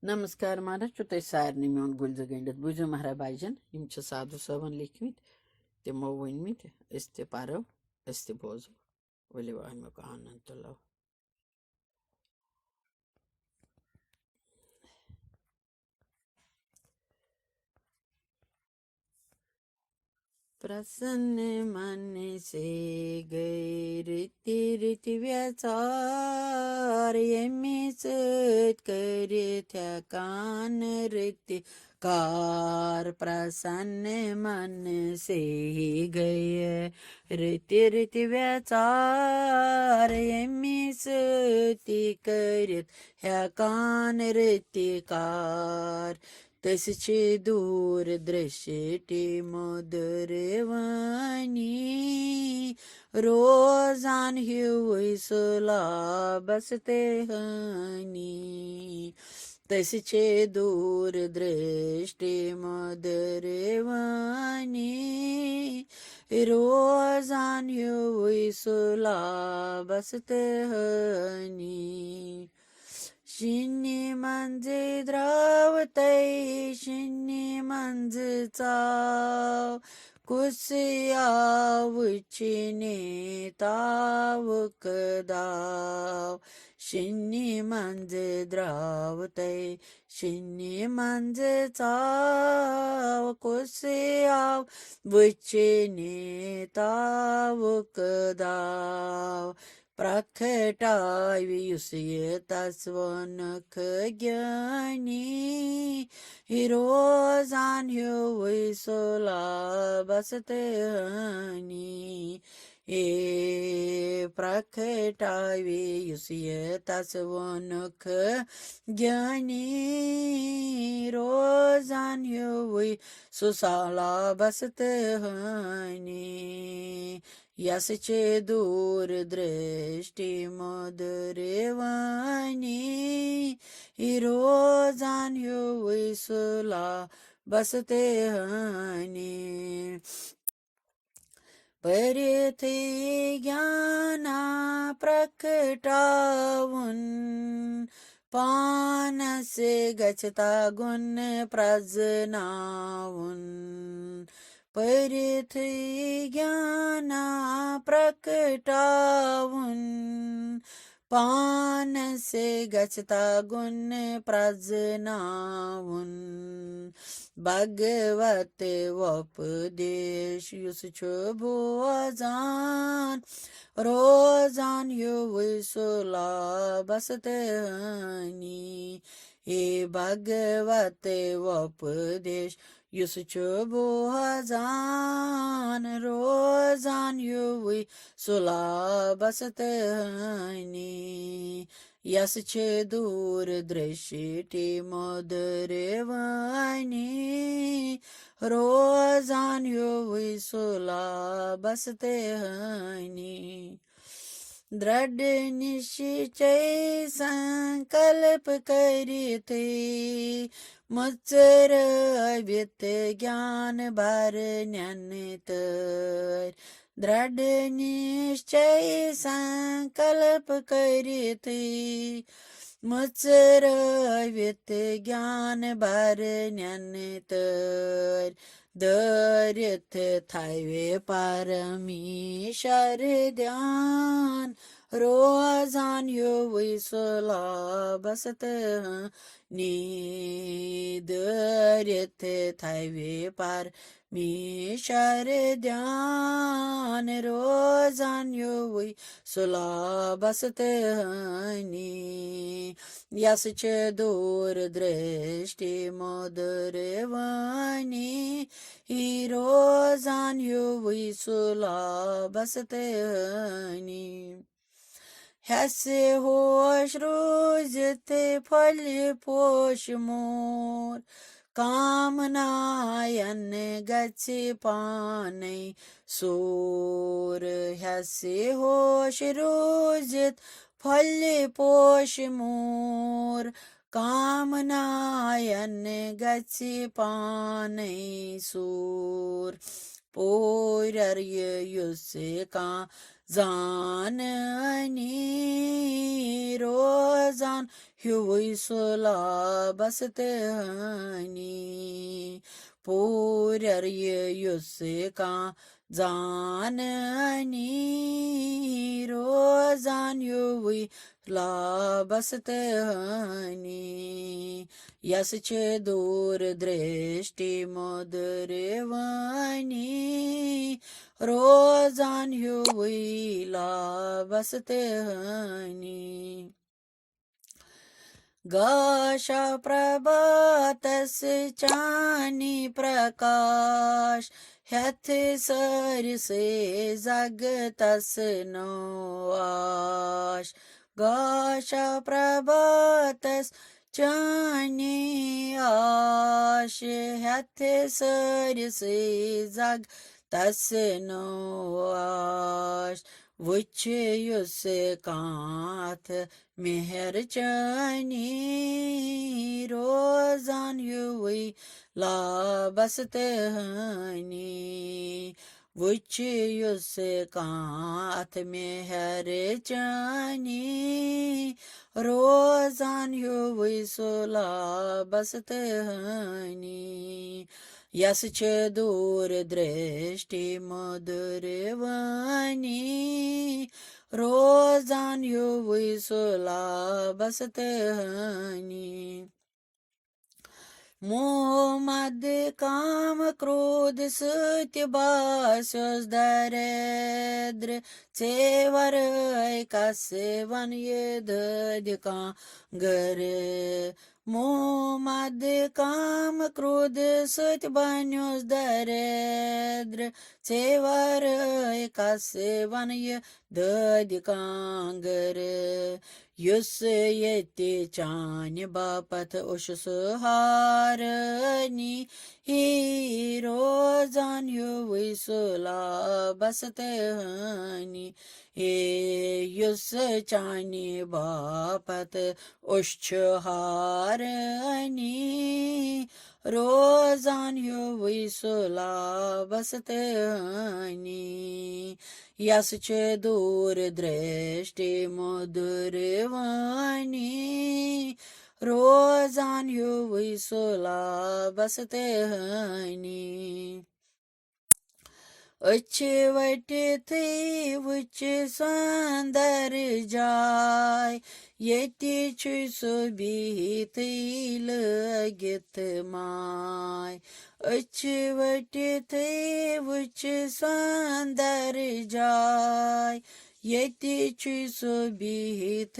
नमस्कार महाराज छु तोह सारे मोन गुलज गंडित बूझो महाराज भाईजन साधु सबन लिखमित तमो वनमित परो बोजो वलियो अमुक आनंद तुलो। प्रसन्न मन से गए रीति रीति व्यचार यमी सत कर कान रीति कार। प्रसन्न मन से गए रीति रीति व्यचार यमी सती कर कान रीति कार। तसचे दूर दृष्टि मधुरवाणी रोजान हुई सुला बसते हनी। तसचे दूर दृष्टि मधुरवाणी रोजान हुई सुला बसते हनी। शिन्नी म्हणजे द्रावतै शिन्नी म्हणजे चाव कुसियावचिने तावक दाव। शिन्नी म्हणजे द्रावतै शिन्नी म्हणजे चाव कुसियावचिने तावक दाव। प्रखटावी तस्वनख ज्ञानी रोजान हुई सोला बसते हनी। ए प्रखटावी तस्वनख ज्ञानी रोजान हुई सुसाला बसते हनी। यसचे दूर दृष्टि मधुरवाणी रोजान हुई सुला बसते हनी। परिथि ज्ञाना प्रकटावुन पान से गचता गुण प्रजनावुन। परिथि ज्ञाना प्रकटावुन पान से गचता गुण प्रजनावुन। भगवत उपदेश भोजान रोजान हुई सुला बसते हनी। हे भगवत उपदेश भोजान रोजान हुई सुला बसते हनी। यसचे दूर दृष्टि मधुरवाणी रोजान हुई सुला बसते हनी। दृढ़ निश्चय संकल्प करते मुचर व्यत ज्ञान भरन्यानतर। दृढ़ निश्चय संकल्प करते मुचर व्यत ज्ञान भरन्यानतर। दर्यथ थायवे परमेश्वर ध्यान रोजान हुई सुला बसते हनी। दर्यथ थायवे परमेश्वर ध्यान रोजान हुई सुला बसते हनी। यसचे दूर दृष्टि मधुरवाणी रोजान हुई सुला बसते हनी। ह्यासे होश रोजते फल पोष मोर कामनायन गचे पाने सोर। ह्यासे होश रोजत फल पोष मोर कामनायन गचे पाने सोर। पोरर्य युसे का زاننی روزان هیوی سولا بستنی پورر یوسکا زاننی روزان هیوی لا بستنی यसचे दूर दृष्टी मधुरवाणी रोजान हुईला बसते हनी गाशा प्रभातस चानी प्रकाश ह्याथ सरसे जागतस नवाश गाशा प्रभातस चानी आश ह्याथ सरसे जाग तस नवाश वुच युस कांथ मेहर चानी रोजान युवी ला बसतहनी वुच युस कांथ मेहर चानी रोजान युवी सोला बसतहनी यसचे दूर दृष्टी मधुरवाणी रोजान युवी सोला बसतहनी मोह मद काम क्रोध सत्य बास्योस दरिद्र चेवर कसे वन युद्ध गर मोह मद काम क्रोध सत्य बन्योस दरिद्र चेवर कसे वन युद्ध गर युस येते चान बापत उशस हारनी ही रोजान युवी सोला बसतहनी हे युस चानी बापत उश्च हारनी रोजान युवी सोला बसतहनी यसचे दूर दृष्टी मधुरवाणी रोजान युवी सोला बसतहनी अच्छे वटे थे वुच सुंदर जाय येती सुबीत लगत माय अच्छे वटे थे वुच सुंदर जाय येती सुबीत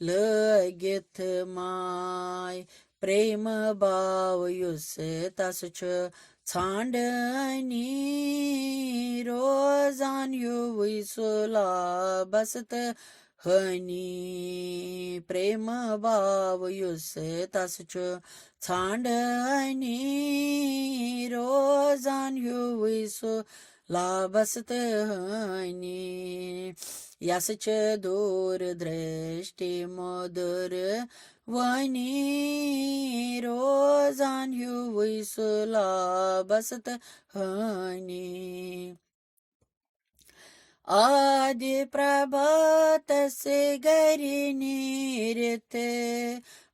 लगत माय प्रेम भाव युस तसच छांडनी रोजान युवी सोला बसत हनी प्रेम भाव युस तसच छांडनी रोजान युवी सोला बसत हनी यसचे दूर दृष्टी मधुर वाणी रोजान युवी सोला बसतहनी आदि प्रभात से गरी निरत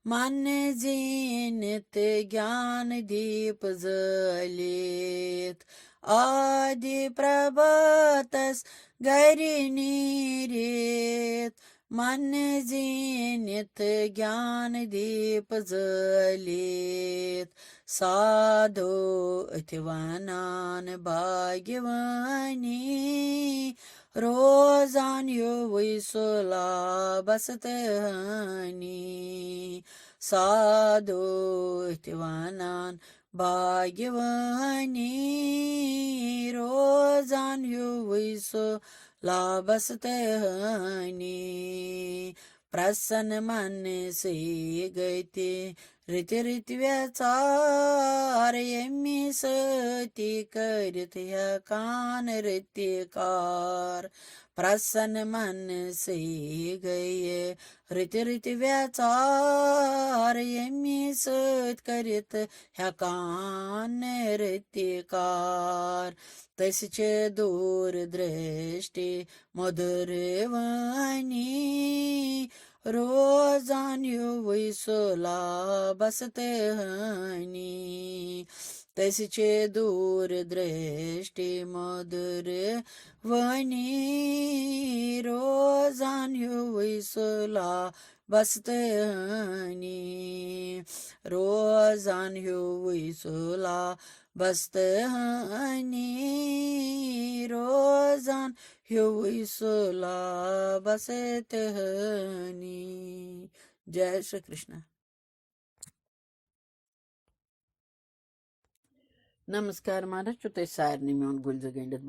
मन जीनत ज्ञान दीप जलित आदि प्रभातस गरी निरत मन जीनित ज्ञान दीप जलित साधो अथिवानान भाग्यवानी रोजान युवी सोला बसतहनी साधो अथिवानान भाग्यवानी रोजान युवी सोला बसतहनी प्रसन्न मन से गैते रीति रीतिव्याचार यमी सती करित कान रीतिकार प्रसन्न मन से गए रीति रीतिव्याचार यमी सत करित हेकान नृत्यकार तसचे दूरदृष्टी मधुर वाणी रोजान विसुला बसते हनी तसचे दूरदृष्टी मधुर वाणी रोजान विसुला बसते हनी रोजान विसुला बसते हनी रोजान विसुला बसते हनी. जय श्री कृष्ण. नमस्कार महाराज. तु सारनी मेवन गुलज गेंडत